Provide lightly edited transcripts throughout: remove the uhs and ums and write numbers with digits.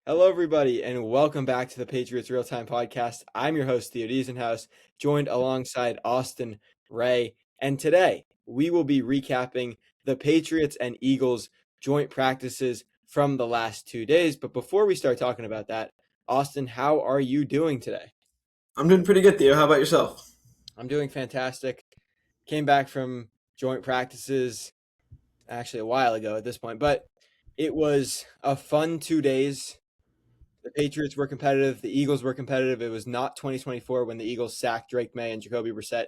Hello, everybody, and welcome back to the Patriots Real Time Podcast. I'm your host, Theo Diesenhaus, joined alongside Austin Ray. And today we will be recapping the Patriots and Eagles joint practices from the last 2 days. But before we start talking about that, Austin, how are you doing today? I'm doing pretty good, Theo. How about yourself? I'm doing fantastic. Came back from joint practices actually a while ago at this point, but it was a fun 2 days. The Patriots were competitive. The Eagles were competitive. It was not 2024 when the Eagles sacked Drake May and Jacoby Brissett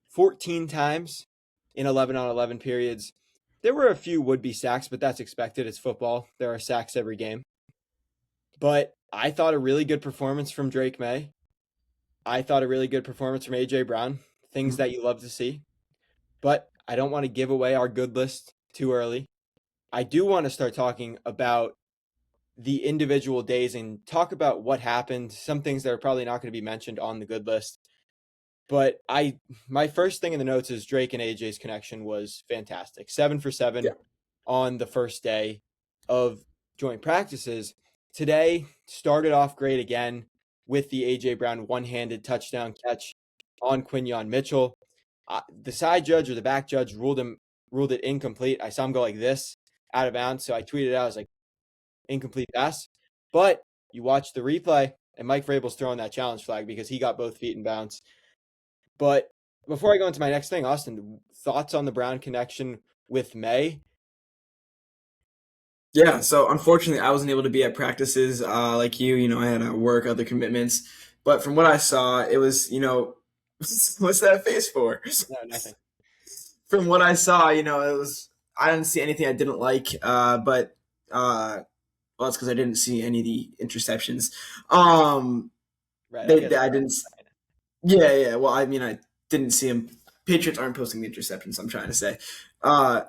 14 times in 11-on-11 periods. There were a few would-be sacks, but that's expected. It's football. There are sacks every game. But I thought a really good performance from Drake May. I thought a really good performance from A.J. Brown. Things that you love to see. But I don't want to give away our good list too early. I do want to start talking about the individual days and talk about what happened, some things that are probably not going to be mentioned on the good list. But my first thing in the notes is Drake and AJ's connection was fantastic. 7 for 7 Yeah. on the first day of joint practices. Today started off great again with the AJ Brown one-handed touchdown catch on Quinyon Mitchell. The side judge or the back judge ruled it incomplete. I saw him go like this out of bounds, so I tweeted out, I was like, incomplete pass. But you watch the replay, and Mike Vrabel's throwing that challenge flag because he got both feet in bounds. But before I go into my next thing, Austin, thoughts on the Brown connection with May? Yeah, so unfortunately, I wasn't able to be at practices like you. I had work, other commitments. But from what I saw, it was, what's that face for? No, nothing. From what I saw, I didn't see anything I didn't like. But, well, it's because I didn't see any of the interceptions. Right, I guess. I didn't, yeah, yeah. Well, I mean, I didn't see them. Patriots aren't posting the interceptions, I'm trying to say. Uh,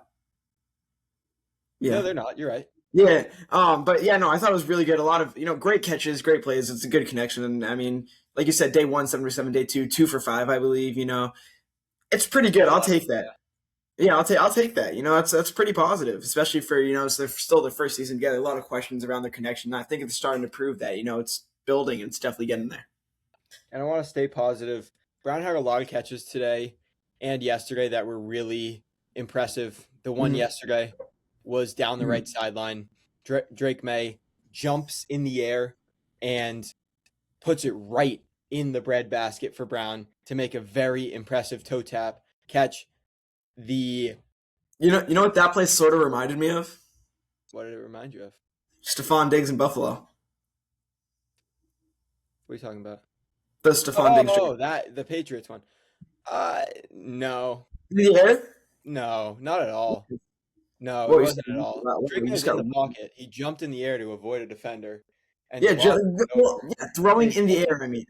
No, yeah. they're not. You're right. Yeah, but yeah, no, I thought it was really good. A lot of great catches, great plays. It's a good connection, and I mean, like you said, day one, 7 for 7, day two, 2 for 5, I believe. It's pretty good. I'll take that. Yeah, I'll take that. That's pretty positive, especially for it's still their first season together. A lot of questions around their connection. I think it's starting to prove that it's building and it's definitely getting there. And I want to stay positive. Brown had a lot of catches today and yesterday that were really impressive. The one Mm-hmm. yesterday was down the right sideline. Drake May jumps in the air and puts it right in the breadbasket for Brown to make a very impressive toe tap catch. You know what that play sort of reminded me of? What did it remind you of? Stephon Diggs in Buffalo. What are you talking about? The Stephon Diggs Oh, that the Patriots one. No, in the air. no, not at all. No, it What wasn't at all. Drake you May just was in got the pocket. He jumped in the air to avoid a defender and yeah, glossed it well, over. yeah, throwing And in the air. I mean,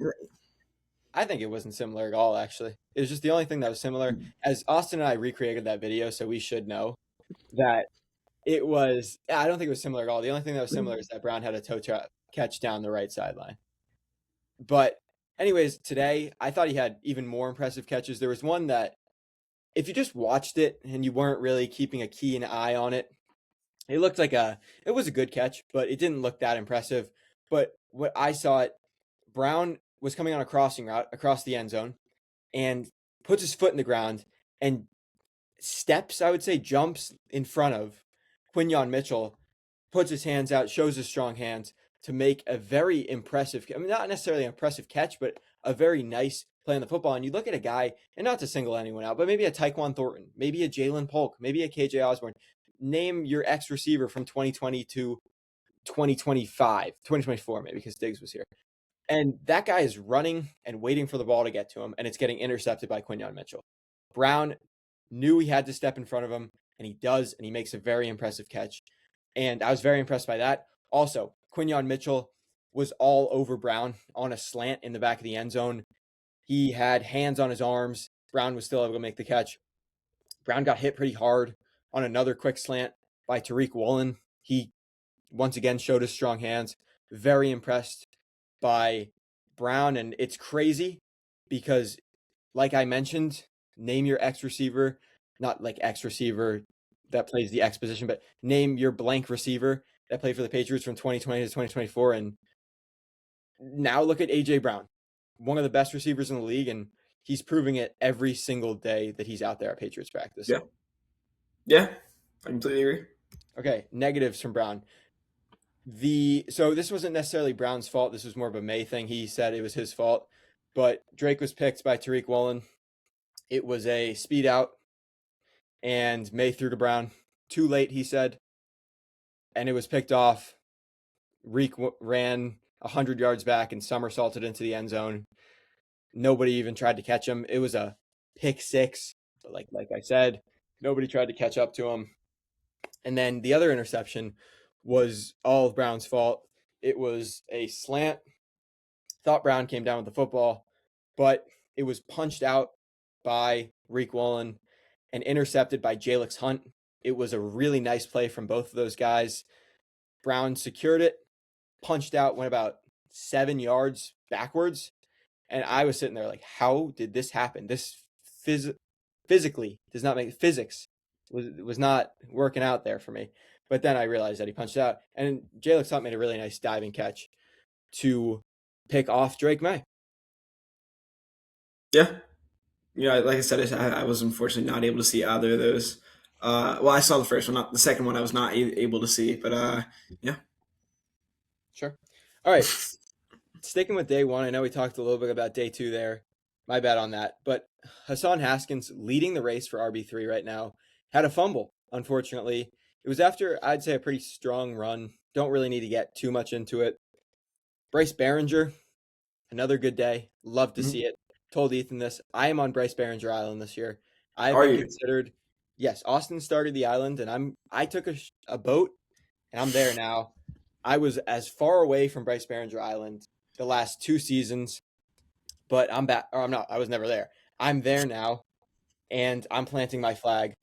I think it wasn't similar at all, actually. It was just the only thing that was similar. As Austin and I recreated that video, so we should know that it was. I don't think it was similar at all. The only thing that was similar is that Brown had a toe trap catch down the right sideline. But, anyways, today I thought he had even more impressive catches. There was one that, if you just watched it and you weren't really keeping a keen eye on it, it looked like it was a good catch, but it didn't look that impressive. But what I saw it, Brown was coming on a crossing route across the end zone and puts his foot in the ground and steps, I would say, jumps in front of Quinyon Mitchell, puts his hands out, shows his strong hands to make a very impressive, I mean, not necessarily an impressive catch, but a very nice play on the football. And you look at a guy, and not to single anyone out, but maybe a Tyquan Thornton, maybe a Jalen Polk, maybe a KJ Osborne. Name your ex receiver from 2020 to 2025, 2024, maybe, because Diggs was here. And that guy is running and waiting for the ball to get to him, and it's getting intercepted by Quinyon Mitchell. Brown knew he had to step in front of him, and he does, and he makes a very impressive catch. And I was very impressed by that. Also, Quinyon Mitchell was all over Brown on a slant in the back of the end zone. He had hands on his arms. Brown was still able to make the catch. Brown got hit pretty hard on another quick slant by Tariq Woolen. He once again showed his strong hands. Very impressed by Brown. And it's crazy because, like I mentioned, name your X receiver, not like X receiver that plays the X position, but name your blank receiver. that played for the Patriots from 2020 to 2024. And now look at A.J. Brown, one of the best receivers in the league, and he's proving it every single day that he's out there at Patriots practice. Yeah. Yeah. I completely agree. Okay, negatives from Brown. So this wasn't necessarily Brown's fault. This was more of a May thing. He said it was his fault, but Drake was picked by Tariq Woolen. It was a speed out, and May threw to Brown too late, he said, and it was picked off. Reek ran 100 yards back and somersaulted into the end zone. Nobody even tried to catch him. It was a pick six, but like I said, nobody tried to catch up to him. And then the other interception was all of Brown's fault. It was a slant. Thought Brown came down with the football, but it was punched out by Reek Woolen and intercepted by Jalix Hunt. It was a really nice play from both of those guys. Brown secured it, punched out, went about 7 yards backwards. And I was sitting there like, how did this happen? This physically does not make physics was not working out there for me. But then I realized that he punched out, and Jalix Hunt made a really nice diving catch to pick off Drake May. Yeah. Yeah, like I said, I was unfortunately not able to see either of those. Well, I saw the first one, not the second one. I was not able to see, but yeah. Sure. All right. Sticking with day one, I know we talked a little bit about day two there. My bad on that. But Hassan Haskins, leading the race for RB3 right now, had a fumble, unfortunately. It was after, I'd say, a pretty strong run. Don't really need to get too much into it. Bryce Behringer, another good day. Love to see it. Told Ethan this. I am on Bryce Behringer Island this year. I've Are been you? considered. Yes, Austin started the island, and I took a boat, and I'm there now. I was as far away from Bryce Behringer Island the last 2 seasons, but I'm back. Or I'm not. I was never there. I'm there now, and I'm planting my flag.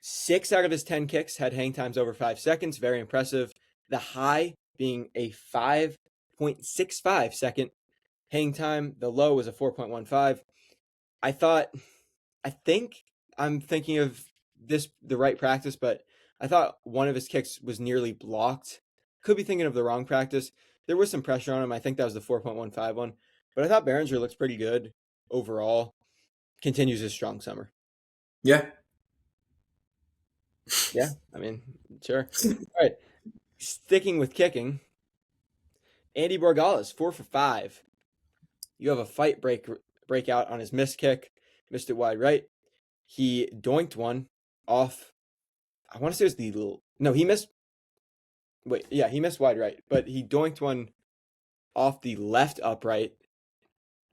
6 out of his 10 kicks had hang times over 5 seconds. Very impressive. The high being a 5.65 second hang time. The low was a 4.15. I think I'm thinking of the right practice, but I thought one of his kicks was nearly blocked. Could be thinking of the wrong practice. There was some pressure on him. I think that was the 4.15 one. But I thought Behringer looks pretty good overall. Continues his strong summer. Yeah. Yeah, I mean, sure. All right. Sticking with kicking, Andy Borgalis, 4 for 5. You have a fight breakout on his missed kick. Missed it wide right. He doinked one off. I want to say it was the little. No, he missed. Wait, yeah, he missed wide right, but he doinked one off the left upright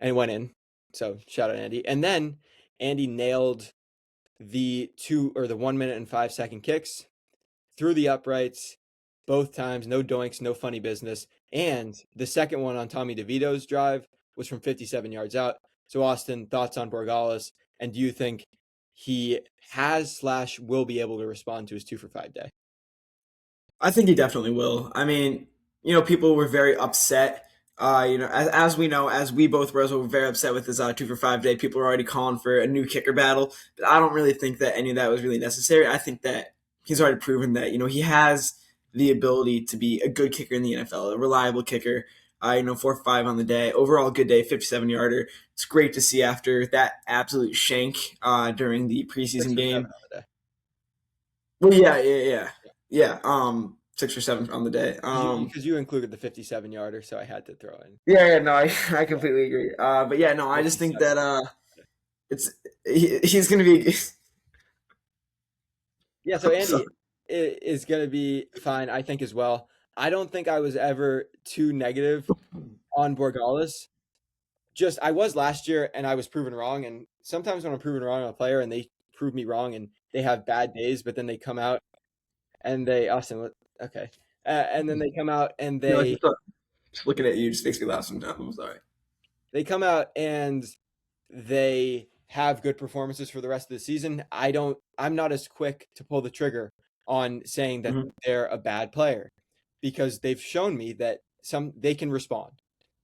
and went in. So shout out Andy. And then Andy nailed the 1 minute and 5 second kicks through the uprights both times. No doinks, no funny business. And the second one on Tommy DeVito's drive was from 57 yards out. So Austin, thoughts on Borgalis? And do you think he has/will be able to respond to his 2 for 5 day? I think he definitely will. I mean, people were very upset. As we know, as we both were very upset with his 2 for 5 day. People are already calling for a new kicker battle. But I don't really think that any of that was really necessary. I think that he's already proven that he has the ability to be a good kicker in the NFL, a reliable kicker. 4 for 5 on the day. Overall, good day, 57-yarder. It's great to see after that absolute shank during the preseason game. Well, yeah. 6 or 7 on the day. Because you included the 57-yarder, so I had to throw in. Yeah, no, I completely agree. But yeah, no, I just think that he's going to be. Yeah, so Andy is going to be fine, I think, as well. I don't think I was ever too negative on Borgalis. I was last year, and I was proven wrong. And sometimes when I'm proven wrong on a player and they prove me wrong and they have bad days, but then they come out and okay. And then they come out and they just looking at you just makes me laugh sometimes. I'm sorry. They come out and they have good performances for the rest of the season. I'm not as quick to pull the trigger on saying that they're a bad player because they've shown me that they can respond.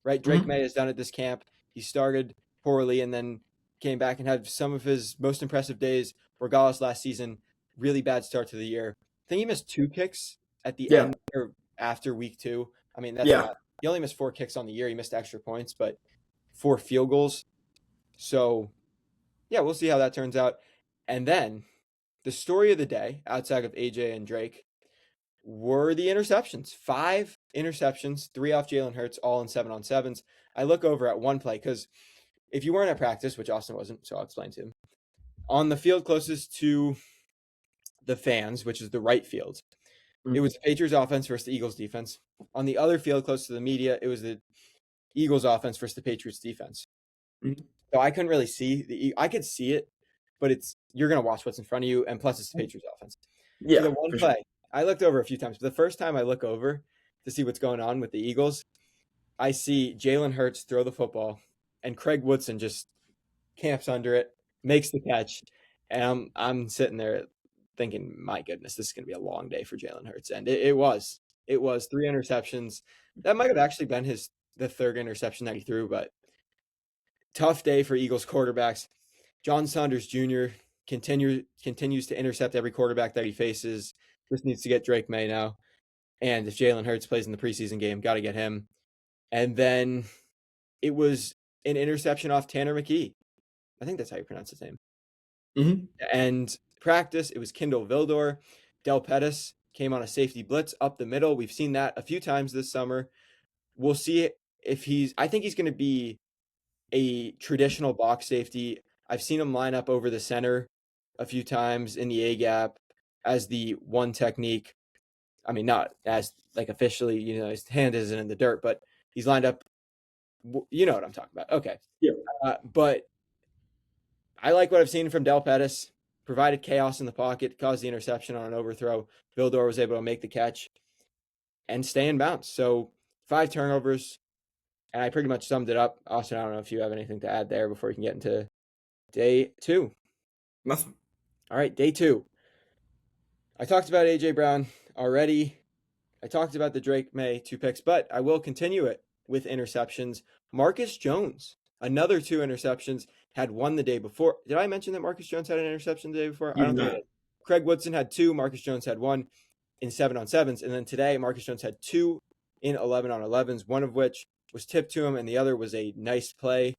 Right? Drake May has done it this camp. He started poorly and then came back and had some of his most impressive days. Borgalis last season, really bad start to the year. I think he missed 2 kicks at the Yeah. end or after week 2. I mean, that's Yeah. not he only missed 4 kicks on the year. He missed extra points, but 4 field goals. So, yeah, we'll see how that turns out. And then the story of the day, outside of AJ and Drake, were the interceptions. 5 interceptions, 3 off Jalen Hurts, all in 7-on-7s. I look over at one play because if you weren't at practice, which Austin wasn't, so I'll explain to him, on the field closest to the fans, which is the right field, it Mm-hmm. was the Patriots offense versus the Eagles defense. On the other field close to the media, it was the Eagles offense versus the Patriots defense. So I couldn't really see I could see it, but you're gonna watch what's in front of you, and plus it's the Patriots offense. So Yeah, the one for sure. play, I looked over a few times, but the first time I look over to see what's going on with the Eagles, I see Jalen Hurts throw the football, and Craig Woodson just camps under it, makes the catch, and I'm sitting there thinking, my goodness, this is going to be a long day for Jalen Hurts, and it was. It was 3 interceptions. That might have actually been the third interception that he threw, but tough day for Eagles quarterbacks. John Saunders Jr. continues to intercept every quarterback that he faces. Just needs to get Drake May now. And if Jalen Hurts plays in the preseason game, got to get him. And then it was an interception off Tanner McKee. I think that's how you pronounce his name. Mm-hmm. And practice, it was Kindle Vildor. Del Pettis came on a safety blitz up the middle. We've seen that a few times this summer. We'll see if I think he's going to be a traditional box safety. I've seen him line up over the center a few times in the A gap as the one technique. I mean, not as like officially, his hand isn't in the dirt, but he's lined up. You know what I'm talking about. Okay. Yeah. But I like what I've seen from Del Pettis. Provided chaos in the pocket, caused the interception on an overthrow. Vildor was able to make the catch and stay in bounds. So 5 turnovers, and I pretty much summed it up. Austin, I don't know if you have anything to add there before we can get into day 2. Nothing. All right, day 2. I talked about A.J. Brown already. I talked about the Drake May 2 picks, but I will continue it with interceptions. Marcus Jones, another 2 interceptions, had 1 the day before. Did I mention that Marcus Jones had an interception the day before? I You don't did think I not. did. Craig Woodson had 2. Marcus Jones had 1 in 7-on-7s. And then today, Marcus Jones had 2 in 11-on-11s, one of which was tipped to him, and the other was a nice play.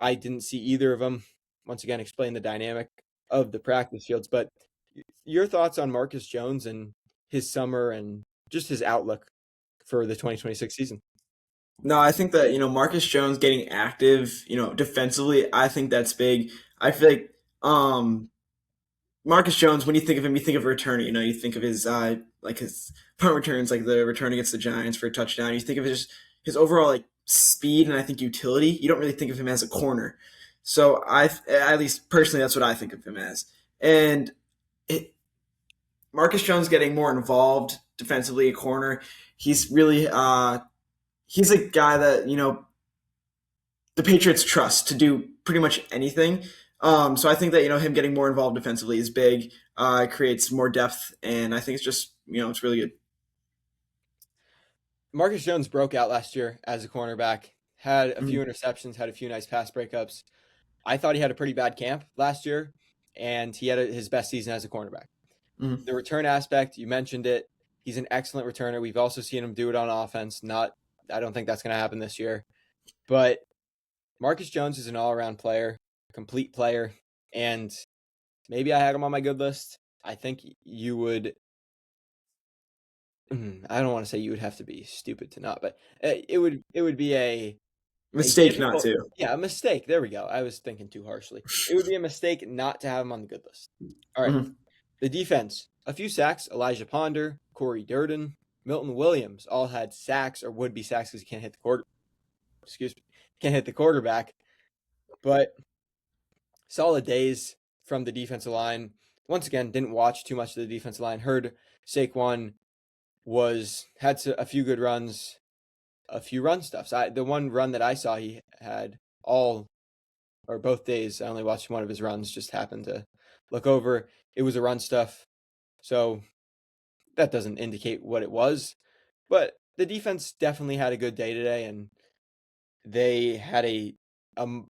I didn't see either of them. Once again, explain the dynamic of the practice fields. But your thoughts on Marcus Jones and his summer and just his outlook for the 2026 season? No, I think that, Marcus Jones getting active, defensively, I think that's big. I feel like Marcus Jones, when you think of him, you think of a returner. You think of his like his punt returns, like the return against the Giants for a touchdown. You think of his overall like speed and I think utility. You don't really think of him as a corner. So at least personally, that's what I think of him as. And Marcus Jones getting more involved defensively, a corner. He's really he's a guy that the Patriots trust to do pretty much anything. So I think that him getting more involved defensively is big. It creates more depth, and I think it's just it's really good. Marcus Jones broke out last year as a cornerback, had a few Mm-hmm. interceptions, had a few nice pass breakups. I thought he had a pretty bad camp last year, and he had his best season as a cornerback. Mm-hmm. The return aspect, you mentioned it. He's an excellent returner. We've also seen him do it on offense. I don't think that's going to happen this year. But Marcus Jones is an all-around player, complete player, and maybe I had him on my good list. I think you would. I don't want to say you would have to be stupid to not, but it would be a Mistake not difficult, to. yeah, a mistake. There we go. I was thinking too harshly. It would be a mistake not to have him on the good list. All right, Mm-hmm. the defense, a few sacks. Elijah Ponder, Corey Durden, Milton Williams all had sacks or would be sacks because he can't hit the quarter. Excuse me, can't hit the quarterback. But solid days from the defensive line. Once again, didn't watch too much of the defensive line. Heard Saquon had a few good runs, a few run stuffs. The one run that I saw he had all or both days. I only watched one of his runs. Just happened to look over. It was a run stuff, so that doesn't indicate what it was. But the defense definitely had a good day today, and they had um,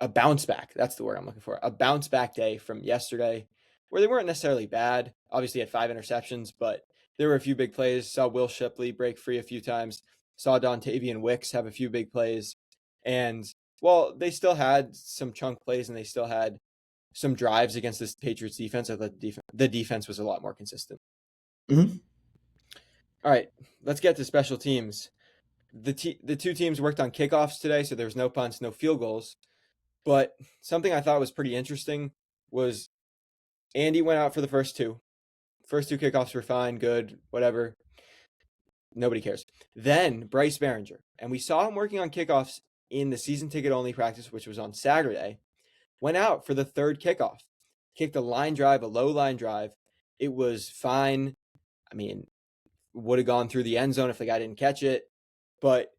a bounce back. That's the word I'm looking for. A bounce back day from yesterday, where they weren't necessarily bad. Obviously, had 5 interceptions, but there were a few big plays. Saw Will Shipley break free a few times. Saw Dontavian Wicks have a few big plays. And well, they still had some chunk plays and they still had some drives against this Patriots defense. I thought the defense was a lot more consistent. Mm-hmm. All right, let's get to special teams. The two teams worked on kickoffs today, so there was no punts, no field goals. But something I thought was pretty interesting was Andy went out for the first two. First two kickoffs were fine, good, whatever. Nobody cares. Then Bryce Behringer, and we saw him working on kickoffs in the season ticket only practice, which was on Saturday, went out for the third kickoff, kicked a line drive, a low line drive. It was fine. I mean, would have gone through the end zone if the guy didn't catch it. But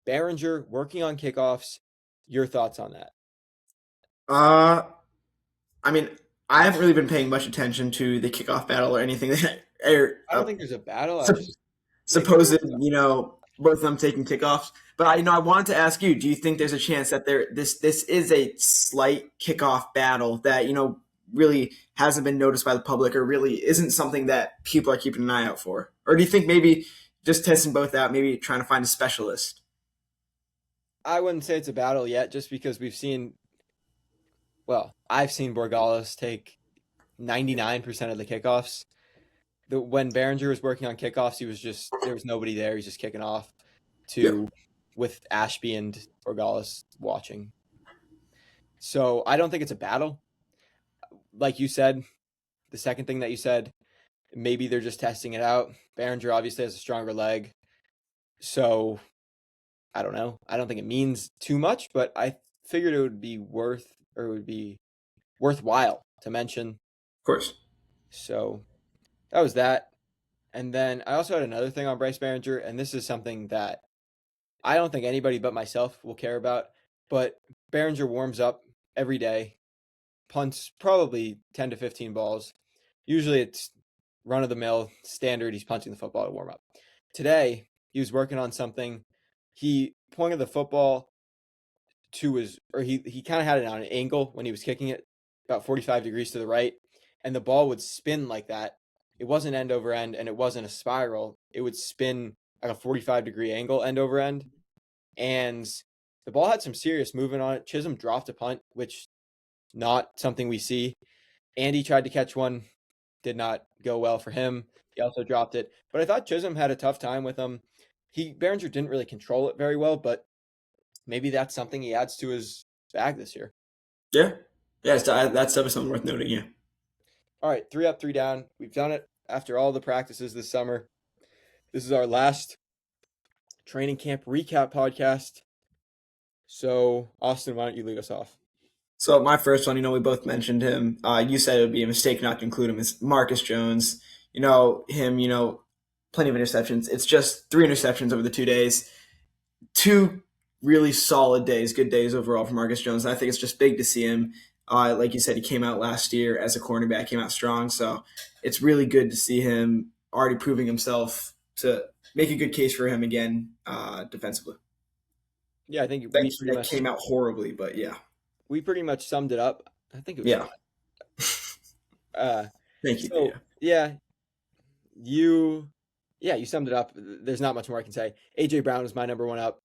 Behringer working on kickoffs, your thoughts on that? Uh, I mean, I haven't really been paying much attention to the kickoff battle or anything that I don't think there's a battle. I sup- just they supposed, threw both of them taking kickoffs. But I wanted to ask you: do you think there's a chance that this is a slight kickoff battle that really hasn't been noticed by the public, or really isn't something that people are keeping an eye out for? Or do you think maybe just testing both out, maybe trying to find a specialist? I wouldn't say it's a battle yet, just because I've seen Borgalis take 99% of the kickoffs. When Behringer was working on kickoffs, there was nobody there. He's just kicking off Yeah, with Ashby and Borgalis watching. So I don't think it's a battle. Like you said, the second thing that you said, maybe they're just testing it out. Behringer obviously has a stronger leg. So I don't know. I don't think it means too much, but I figured it would be worthwhile to mention. of course. So that was that. And then I also had another thing on Bryce Behringer, and this is something that I don't think anybody but myself will care about. But Behringer warms up every day, punts probably 10 to 15 balls. Usually it's run of the mill, standard. He's punting the football to warm up. Today, he was working on something. He pointed the football he kind of had it on an angle when he was kicking it, about 45 degrees to the right, and the ball would spin like that. It wasn't end over end, and it wasn't a spiral. It would spin like a 45-degree angle end over end, and the ball had some serious movement on it. Chisholm dropped a punt, which not something we see. Andy tried to catch one, did not go well for him. He also dropped it, but I thought Chisholm had a tough time with him. Behringer didn't really control it very well, but maybe that's something he adds to his bag this year. Yeah, yeah, that's definitely something worth noting. Yeah. All right, 3 up, 3 down. We've done it after all the practices this summer. This is our last training camp recap podcast. So, Austin, why don't you lead us off? So my first one, we both mentioned him. You said it would be a mistake not to include him. Is Marcus Jones. Him. Plenty of interceptions. It's just 3 interceptions over the 2 days. Two really solid days, good days overall for Marcus Jones. And I think it's just big to see him. Like you said, he came out last year as a cornerback, came out strong. So it's really good to see him already proving himself to make a good case for him again defensively. Yeah, I think That came out horribly, but yeah. We pretty much summed it up. I think it was Yeah. fine. Thank you. So, yeah, you summed it up. There's not much more I can say. AJ Brown is my number one up.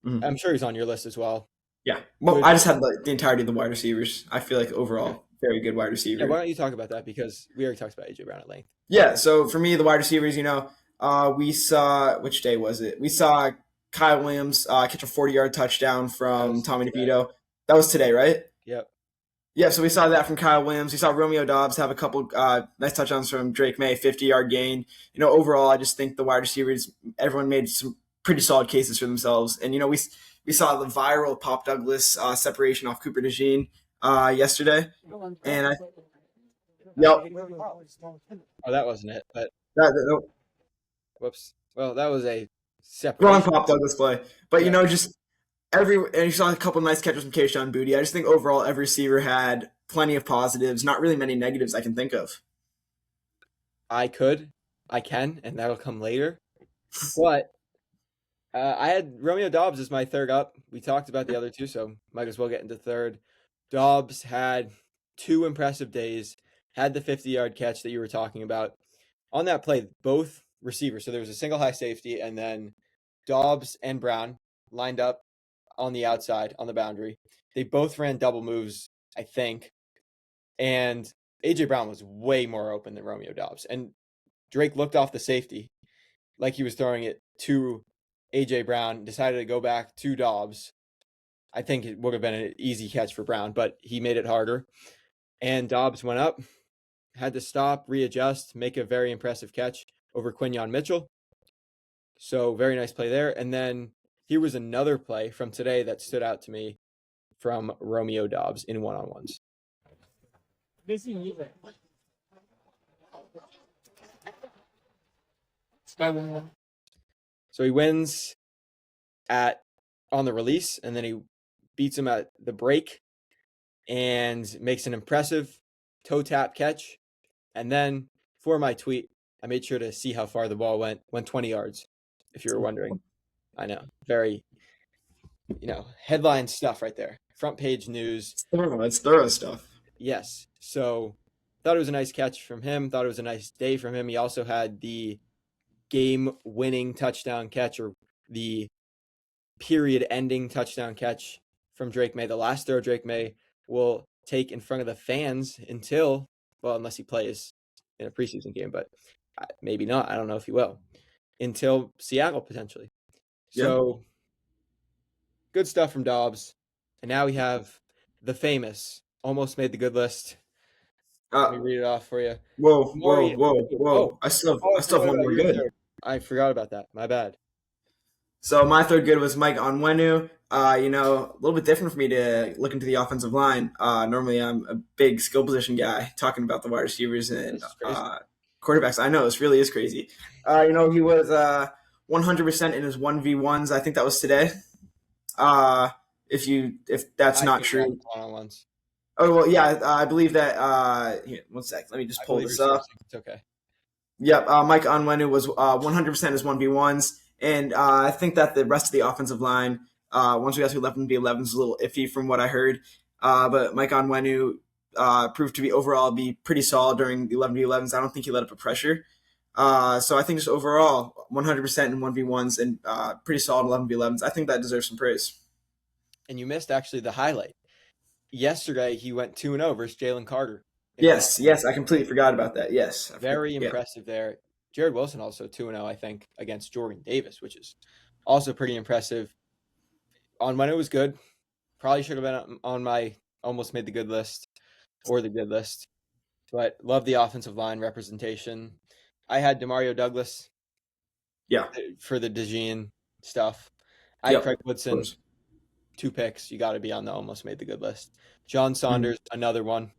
Mhm. I'm sure he's on your list as well. Yeah. Well, I just had the entirety of the wide receivers. I feel like overall, very good wide receiver. Yeah, why don't you talk about that, because we already talked about AJ Brown at length. Yeah. So for me, the wide receivers, we saw, which day was it? We saw Kyle Williams catch a 40-yard touchdown from Tommy DeVito. That was today, right? Yep. Yeah, so we saw that from Kyle Williams. We saw Romeo Doubs have a couple nice touchdowns from Drake May, 50-yard gain. Overall, I just think the wide receivers, everyone made some pretty solid cases for themselves. And, we saw the viral Pop Douglas separation off Cooper DeJean yesterday. And yep. Oh, that wasn't it, but whoops. Well, that was a separation. Wrong Pop Douglas play. But, just and you saw a couple of nice catches from Kayshon Boutte. I just think overall every receiver had plenty of positives, not really many negatives I can think of. I can, and that'll come later. But I had Romeo Doubs as my third up. We talked about the other two, so might as well get into third. Doubs had 2 impressive days, had the 50-yard catch that you were talking about. On that play, both receivers. So there was a single high safety, and then Dobbs and Brown lined up on the outside on the boundary. They both ran double moves, I think, and AJ Brown was way more open than Romeo Dobbs. And Drake looked off the safety like he was throwing it to AJ Brown, decided to go back to Dobbs. I think it would have been an easy catch for Brown, but he made it harder. And Dobbs went up, had to stop, readjust, make a very impressive catch over Quinyon Mitchell. So very nice play there. And then here was another play from today that stood out to me from Romeo Dobbs in one-on-ones. So he wins on the release, and then he beats him at the break and makes an impressive toe tap catch. And then for my tweet, I made sure to see how far the ball went 20 yards, if you were wondering. I know, very, headline stuff right there. Front page news. It's thorough stuff. Yes. So thought it was a nice catch from him. Thought it was a nice day from him. He also had the game-winning touchdown catch, or the period-ending touchdown catch from Drake May. The last throw Drake May will take in front of the fans until, well, unless he plays in a preseason game, but maybe not. I don't know if he will. Until Seattle, potentially. Yep. So, good stuff from Dobbs. And now we have the famous, almost made the good list. Let me read it off for you. Whoa. I still have one more good. I forgot about that. My bad. So my third good was Mike Onwenu. A little bit different for me to look into the offensive line. Normally I'm a big skill position guy talking about the wide receivers and quarterbacks. I know, this really is crazy. He was 100% in his 1v1s. I think that was today. If that's not true. One-on-ones. Oh, well, yeah, I believe that. Here, 1 sec. Let me just pull this up. It's okay. Yep, Mike Onwenu was 100% his 1v1s. And I think that the rest of the offensive line, once we got to 11v11s, was a little iffy from what I heard. But Mike Onwenu proved to overall be pretty solid during the 11v11s. I don't think he let up a pressure. So I think just overall, 100% in 1v1s and pretty solid 11v11s. I think that deserves some praise. And you missed actually the highlight. Yesterday, he went 2-0 versus Jalen Carter. Yes, I completely forgot about that. Yes. Very impressive there. Jared Wilson also 2-0, I think, against Jordan Davis, which is also pretty impressive. On when it was good, probably should have been on my almost made the good list or the good list, but love the offensive line representation. I had Demario Douglas for the DeJean stuff. I had Craig Woodson, 2 picks. You got to be on the almost made the good list. John Saunders, another one.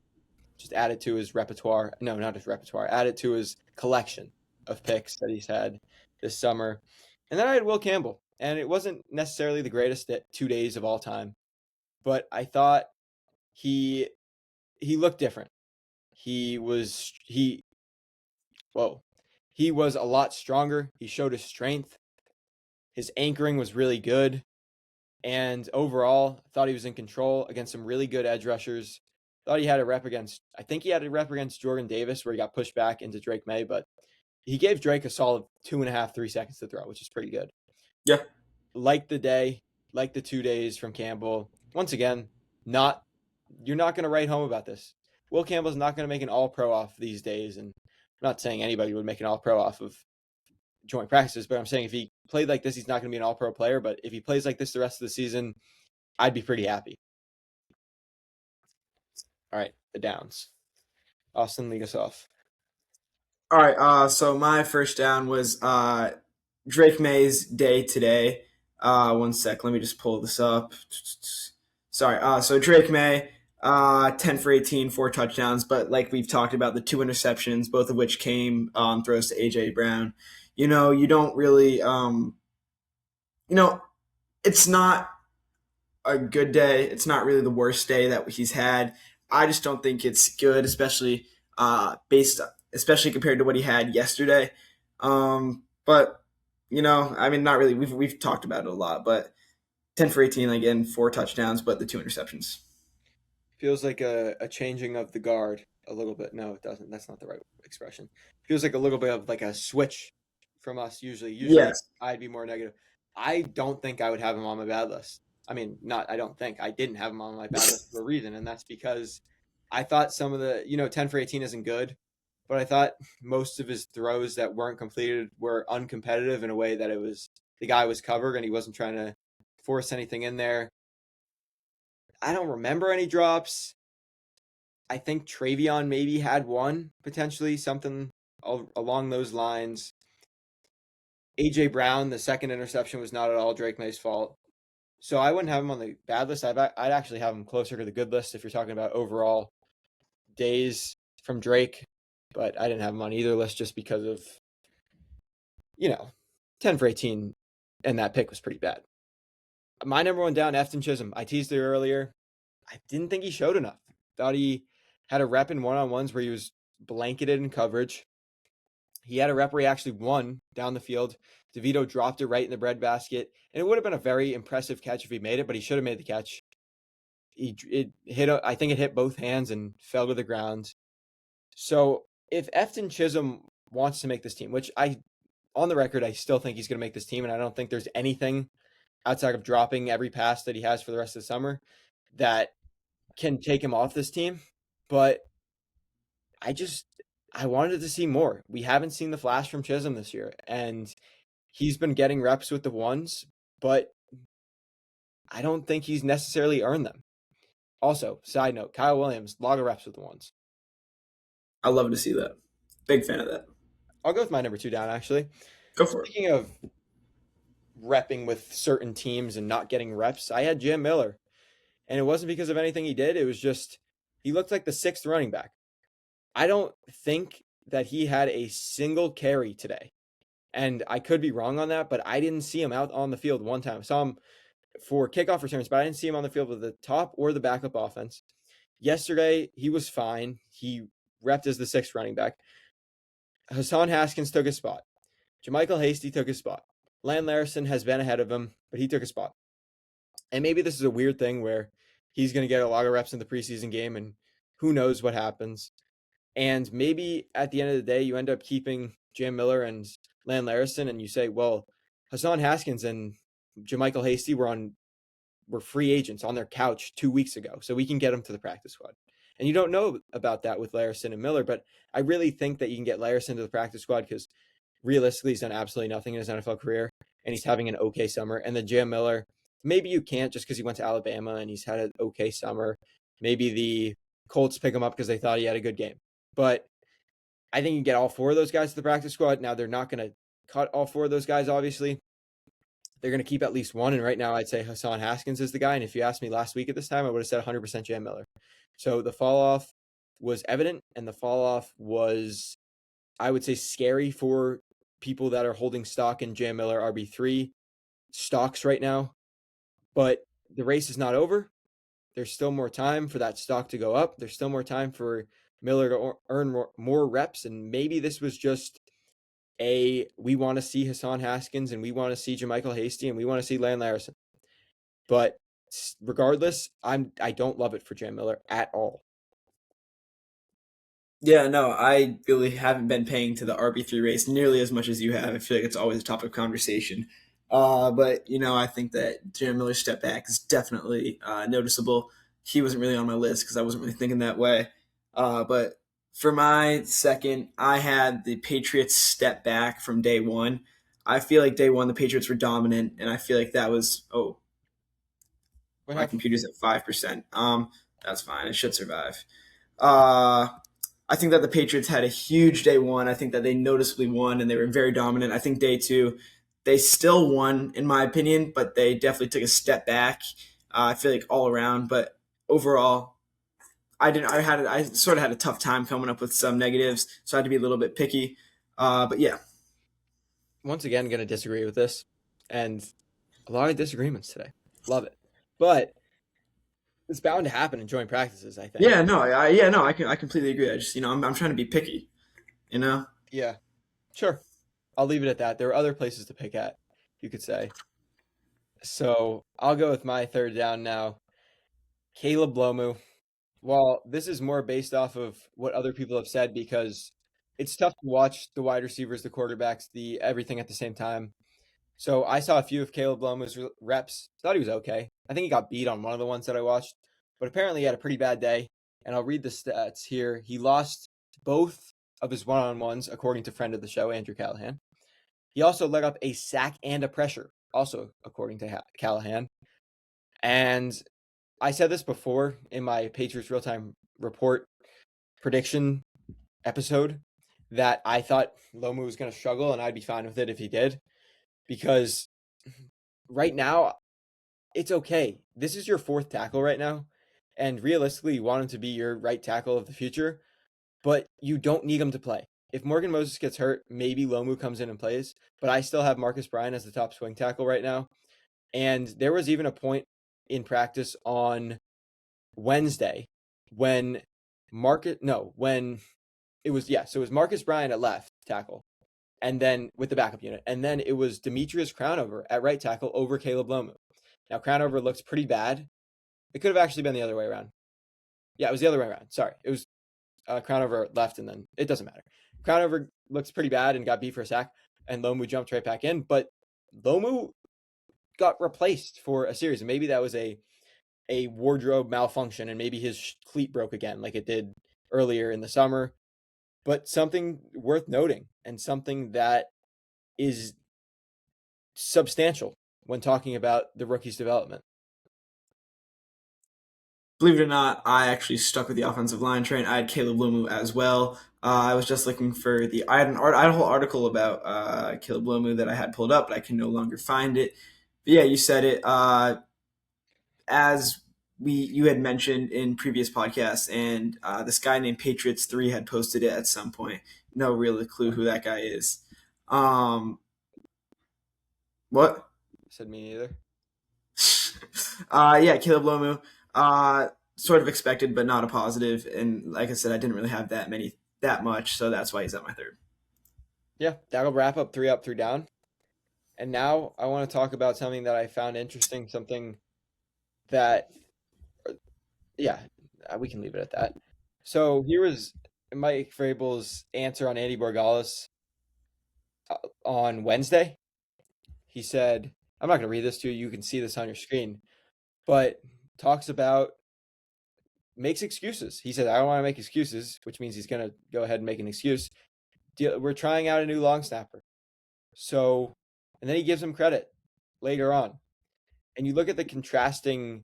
Just added to his repertoire. No, not his repertoire. Added to his collection of picks that he's had this summer. And then I had Will Campbell. And it wasn't necessarily the greatest 2 days of all time. But I thought he looked different. He was a lot stronger. He showed his strength. His anchoring was really good. And overall, I thought he was in control against some really good edge rushers. I think he had a rep against Jordan Davis where he got pushed back into Drake May, but he gave Drake a solid 2.5, 3 seconds to throw, which is pretty good. Yeah. Like the day, like the 2 days from Campbell. Once again, you're not going to write home about this. Will Campbell's not going to make an all-pro off these days, and I'm not saying anybody would make an all-pro off of joint practices, but I'm saying if he played like this, he's not going to be an all-pro player, but if he plays like this the rest of the season, I'd be pretty happy. All right, the downs. Austin, lead us off. All right, so my first down was Drake May's day today. 1 sec, let me just pull this up. Sorry, so Drake May, 10 for 18, 4 touchdowns, but like we've talked about, the 2 interceptions, both of which came throws to AJ Brown. You don't really, it's not a good day. It's not really the worst day that he's had. I just don't think it's good, especially compared to what he had yesterday. But not really. We've talked about it a lot, but 10 for 18 again, 4 touchdowns, but the 2 interceptions. Feels like a changing of the guard a little bit. No, it doesn't. That's not the right expression. Feels like a little bit of like a switch from us usually. Usually Yes. I'd be more negative. I don't think I would have him on my bad list. I mean, not I don't think. I didn't have him on my bad list for a reason, and that's because I thought some of the, 10 for 18 isn't good, but I thought most of his throws that weren't completed were uncompetitive in a way that it was the guy was covered and he wasn't trying to force anything in there. I don't remember any drops. I think Travion maybe had one, potentially, something along those lines. AJ Brown, the second interception was not at all Drake May's fault. So I wouldn't have him on the bad list. I'd actually have him closer to the good list if you're talking about overall days from Drake. But I didn't have him on either list just because of, you know, 10 for 18, and that pick was pretty bad. My number one down, Efton Chisholm. I teased it earlier. I didn't think he showed enough. Thought he had a rep in one-on-ones where he was blanketed in coverage. He had a rep where he actually won down the field. DeVito dropped it right in the breadbasket, and it would have been a very impressive catch if he made it, but he should have made the catch. It hit. I think it hit both hands and fell to the ground. So if Efton Chisholm wants to make this team, which on the record, I still think he's going to make this team, and I don't think there's anything outside of dropping every pass that he has for the rest of the summer that can take him off this team. But I wanted to see more. We haven't seen the flash from Chisholm this year, and he's been getting reps with the ones, but I don't think he's necessarily earned them. Also, side note, Kyle Williams, log of reps with the ones. I love to see that. Big fan of that. I'll go with my number two down, actually. Go for it. Speaking of repping with certain teams and not getting reps, I had Jim Miller. And it wasn't because of anything he did. It was just he looked like the sixth running back. I don't think that he had a single carry today. And I could be wrong on that, but I didn't see him out on the field one time. I saw him for kickoff returns, but I didn't see him on the field with the top or the backup offense. Yesterday, he was fine. He repped as the sixth running back. Hassan Haskins took his spot. JaMychal Hasty took his spot. Lan Larison has been ahead of him, but he took a spot. And maybe this is a weird thing where he's going to get a lot of reps in the preseason game, and who knows what happens. And maybe at the end of the day, you end up keeping Jam Miller and Lan Larison, and you say, well, Hassan Haskins and JaMychal Hasty were free agents on their couch 2 weeks ago, so we can get them to the practice squad. And you don't know about that with Larison and Miller, but I really think that you can get Larison to the practice squad because realistically, he's done absolutely nothing in his NFL career, and he's having an okay summer. And then Jam Miller, maybe you can't just because he went to Alabama and he's had an okay summer. Maybe the Colts pick him up because they thought he had a good game. But I think you can get all four of those guys to the practice squad. Now, they're not going to cut all four of those guys, obviously. They're going to keep at least one. And right now, I'd say Hassan Haskins is the guy. And if you asked me last week at this time, I would have said 100% Jam Miller. So the fall off was evident, and the fall off was, I would say, scary for people that are holding stock in Jam Miller RB3 stocks right now. But the race is not over. There's still more time for that stock to go up. There's still more time for Miller to earn more reps. And maybe this was just we want to see Hassan Haskins and we want to see JaMychal Hasty and we want to see Lan Larison. But regardless, I don't love it for Jam Miller at all. Yeah, no, I really haven't been paying to the RB3 race nearly as much as you have. I feel like it's always a topic of conversation. But, I think that Jam Miller's step back is definitely noticeable. He wasn't really on my list because I wasn't really thinking that way. But for my second, I had the Patriots step back from day one. I feel like day one, the Patriots were dominant, and I feel like that was, What my happened? computer's at 5%. That's fine. It should survive. I think that the Patriots had a huge day one. I think that they noticeably won and they were very dominant. I think day two, they still won, in my opinion, but they definitely took a step back. I feel like all around, but overall, I sort of had a tough time coming up with some negatives, so I had to be a little bit picky. But yeah, Once again, going to disagree with this. And a lot of disagreements today. Love it. But it's bound to happen in joint practices, I think. I completely agree. I just, I'm trying to be picky, you know. Yeah, sure. I'll leave it at that. There are other places to pick at, you could say. So I'll go with my third down now. Caleb Lomu. Well, this is more based off of what other people have said because it's tough to watch the wide receivers, the quarterbacks, the everything at the same time. So I saw a few of Caleb Loma's reps. Thought he was okay. I think he got beat on one of the ones that I watched, but apparently he had a pretty bad day. And I'll read the stats here. He lost both of his one-on-ones, according to friend of the show, Andrew Callahan. He also let up a sack and a pressure, also according to Callahan. And I said this before in my Patriots real-time report prediction episode that I thought Lomu was going to struggle and I'd be fine with it if he did, because right now it's okay. This is your fourth tackle right now, and realistically you want him to be your right tackle of the future, but you don't need him to play. If Morgan Moses gets hurt, maybe Lomu comes in and plays, but I still have Marcus Bryan as the top swing tackle right now. And there was even a point in practice on Wednesday when when it was, so it was Marcus Bryan at left tackle, and then with the backup unit, and then it was Demetrius Crownover at right tackle over Caleb Lomu. Now Crownover looks pretty bad. It could have actually been the other way around. Yeah, it was the other way around. Sorry, it was Crownover left, and then it doesn't matter. Crownover looks pretty bad and got beat for a sack, and Lomu jumped right back in, but Lomu got replaced for a series, and maybe that was a wardrobe malfunction, and maybe his cleat broke again, like it did earlier in the summer. But something worth noting, and something that is substantial when talking about the rookie's development. Believe it or not, I actually stuck with the offensive line train. I had Caleb Lomu as well. I was just looking for I had a whole article about Caleb Lomu that I had pulled up, but I can no longer find it. But yeah, you said it. As you had mentioned in previous podcasts, and this guy named Patriots3 had posted it at some point. No real clue who that guy is. What? Said me neither. Yeah, Caleb Lomu. Sort of expected, but not a positive. And like I said, I didn't really have that much, so that's why he's at my third. Yeah, that'll wrap up 3 Up, 3 Down. And now I want to talk about something that I found interesting, something that, yeah, we can leave it at that. So here was Mike Vrabel's answer on Andy Borgalis on Wednesday. He said, I'm not going to read this to you. You can see this on your screen, but talks about makes excuses. He said, I don't want to make excuses, which means he's going to go ahead and make an excuse. We're trying out a new long snapper. So, and then he gives him credit later on. And you look at the contrasting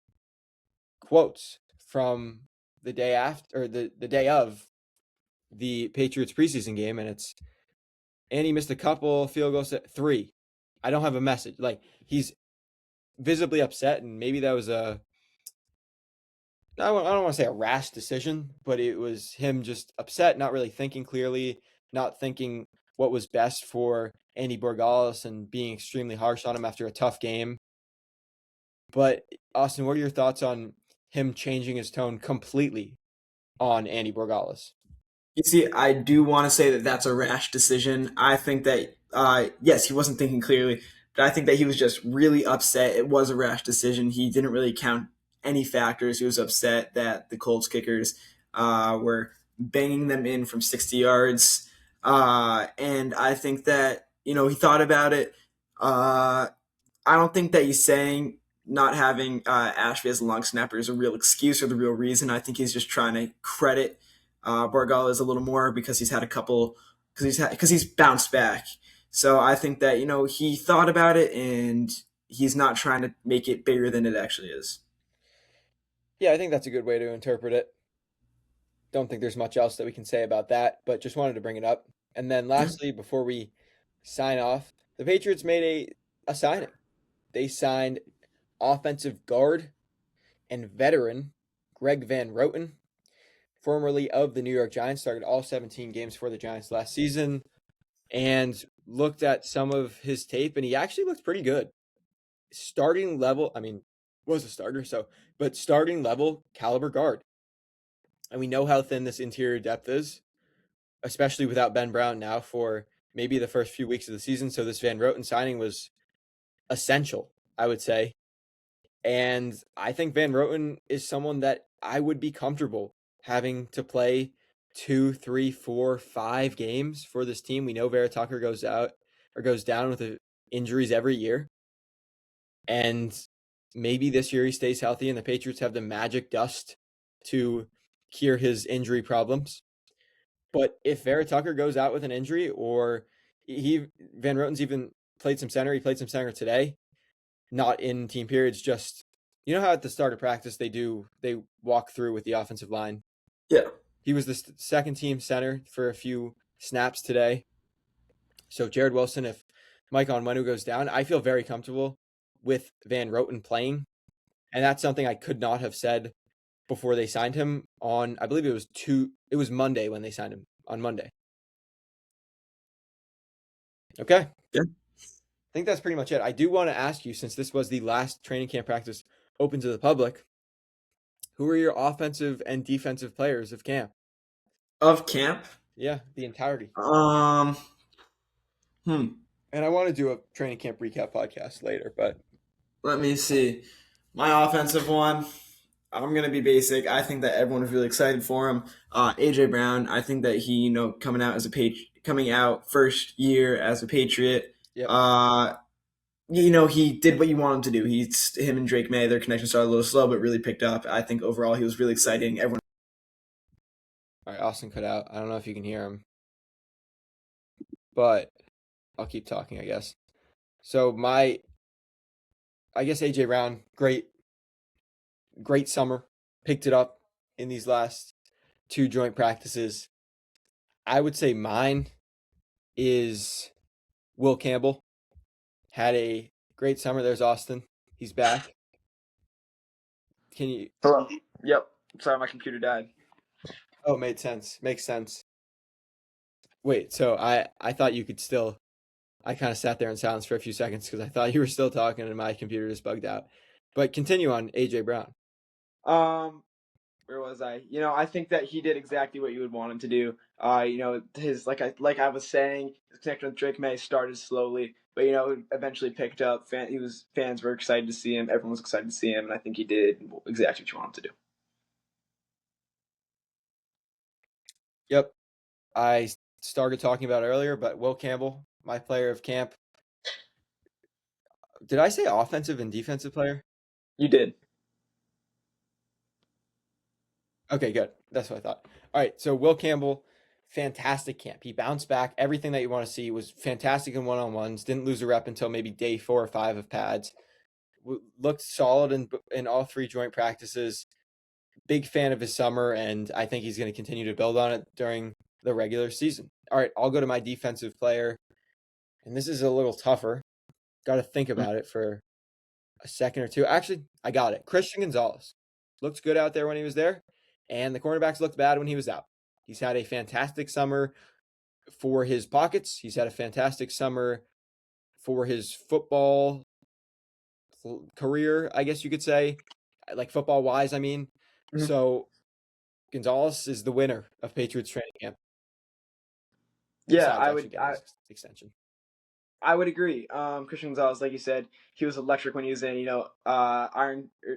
quotes from the day after, or the day of the Patriots preseason game, and it's Andy missed a couple field goals at 3. I don't have a message. Like, he's visibly upset, and maybe that was I don't want to say a rash decision, but it was him just upset, not really thinking clearly, not thinking what was best for Andy Borgalis, and being extremely harsh on him after a tough game. But Austin, what are your thoughts on him changing his tone completely on Andy Borgalis? You see, I do want to say that that's a rash decision. I think that, yes, he wasn't thinking clearly, but I think that he was just really upset. It was a rash decision. He didn't really count any factors. He was upset that the Colts kickers were banging them in from 60 yards. And I think that, he thought about it. I don't think that he's saying not having Ashby as a long snapper is a real excuse or the real reason. I think he's just trying to credit Borgalis a little more because he's had a couple because he's bounced back. So I think that he thought about it and he's not trying to make it bigger than it actually is. Yeah, I think that's a good way to interpret it. Don't think there's much else that we can say about that, but just wanted to bring it up. And then lastly, before we sign off, the Patriots made a signing. They signed offensive guard and veteran Greg Van Roten, formerly of the New York Giants, started all 17 games for the Giants last season, and looked at some of his tape, and he actually looked pretty good. Starting level, I mean, was a starter, but starting level caliber guard. And we know how thin this interior depth is, especially without Ben Brown now for maybe the first few weeks of the season. So this Van Roten signing was essential, I would say. And I think Van Roten is someone that I would be comfortable having to play 2, 3, 4, 5 games for this team. We know Vera Tucker goes out or goes down with injuries every year. And maybe this year he stays healthy and the Patriots have the magic dust to cure his injury problems. But if Vera Tucker goes out with an injury, or Van Roten's even played some center, he played some center today, not in team periods, just how at the start of practice they walk through with the offensive line. Yeah. He was the second team center for a few snaps today. So Jared Wilson, if Mike Onwenu goes down, I feel very comfortable with Van Roten playing. And that's something I could not have said before they signed him on, I believe it was Monday when they signed him, on Monday. Okay. Yeah. I think that's pretty much it. I do want to ask you, since this was the last training camp practice open to the public, who are your offensive and defensive players of camp? Of camp? Yeah, the entirety. And I want to do a training camp recap podcast later, but let me see. My offensive one, I'm gonna be basic. I think that everyone was really excited for him. AJ Brown, I think that he, coming out first year as a Patriot. yep. He did what you want him to do. Him and Drake May, their connection started a little slow, but really picked up. I think overall he was really exciting. Everyone. All right, Austin cut out. I don't know if you can hear him, but I'll keep talking, I guess. So I guess AJ Brown, great summer. Picked it up in these last 2 joint practices. I would say mine is Will Campbell. Had a great summer. There's Austin. He's back. Can you? Hello. Yep. Sorry, my computer died. Oh, made sense. Makes sense. Wait, so I thought you could still. I kind of sat there in silence for a few seconds because I thought you were still talking and my computer just bugged out. But continue on AJ Brown. Where was I? I think that he did exactly what you would want him to do. His like I was saying, his connection with Drake May started slowly, but eventually picked up. Fans were excited to see him. Everyone was excited to see him, and I think he did exactly what you want him to do. Yep, I started talking about it earlier, but Will Campbell, my player of camp. Did I say offensive and defensive player? You did. Okay, good. That's what I thought. All right, so Will Campbell, fantastic camp. He bounced back. Everything that you want to see. Was fantastic in one-on-ones. Didn't lose a rep until maybe day 4 or 5 of pads. Looked solid in all 3 joint practices. Big fan of his summer, and I think he's going to continue to build on it during the regular season. All right, I'll go to my defensive player, and this is a little tougher. Got to think about it for a second or two. Actually, I got it. Christian Gonzalez looked good out there when he was there, and the cornerbacks looked bad when he was out. He's had a fantastic summer for his pockets. He's had a fantastic summer for his football career, I guess you could say, like football-wise, I mean. Mm-hmm. So Gonzalez is the winner of Patriots training camp. Yeah, I would. Extension. I would agree. Christian Gonzalez, like you said, he was electric when he was in.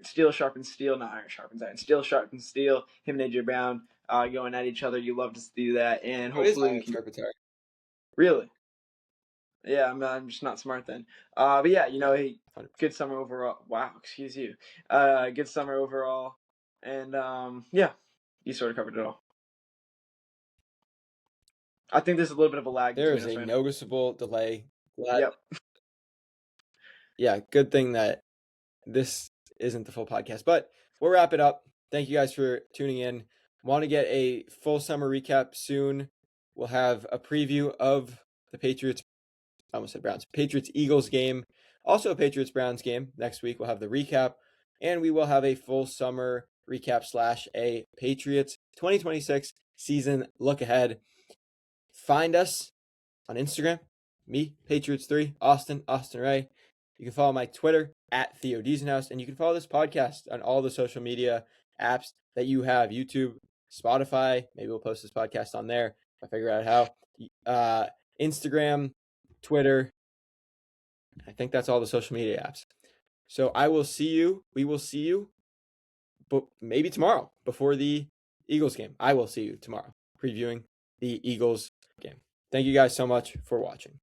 Steel sharpens steel, not iron sharpens iron. Steel sharpens steel. Him and AJ Brown going at each other. You love to see that, and hopefully we can. Really? Yeah, I'm just not smart then. But yeah, good summer overall. Wow, excuse you. Good summer overall, and yeah, you sort of covered it all. I think there's a little bit of a lag. There is a noticeable delay. Yep. Yeah, good thing that this isn't the full podcast, but we'll wrap it up. Thank you guys for tuning in. Want to get a full summer recap soon. We'll have a preview of the Patriots-Eagles game. Also a Patriots-Browns game next week. We'll have the recap, and we will have a full summer recap / a Patriots 2026 season look ahead. Find us on Instagram, me, Patriots3, Austin Ray. You can follow my Twitter at Theo Diesenhaus, and you can follow this podcast on all the social media apps that you have, YouTube, Spotify. Maybe we'll post this podcast on there if I figure out how. Instagram, Twitter. I think that's all the social media apps. So we will see you, but maybe tomorrow before the Eagles game. I will see you tomorrow. previewing the Eagles game. Thank you guys so much for watching.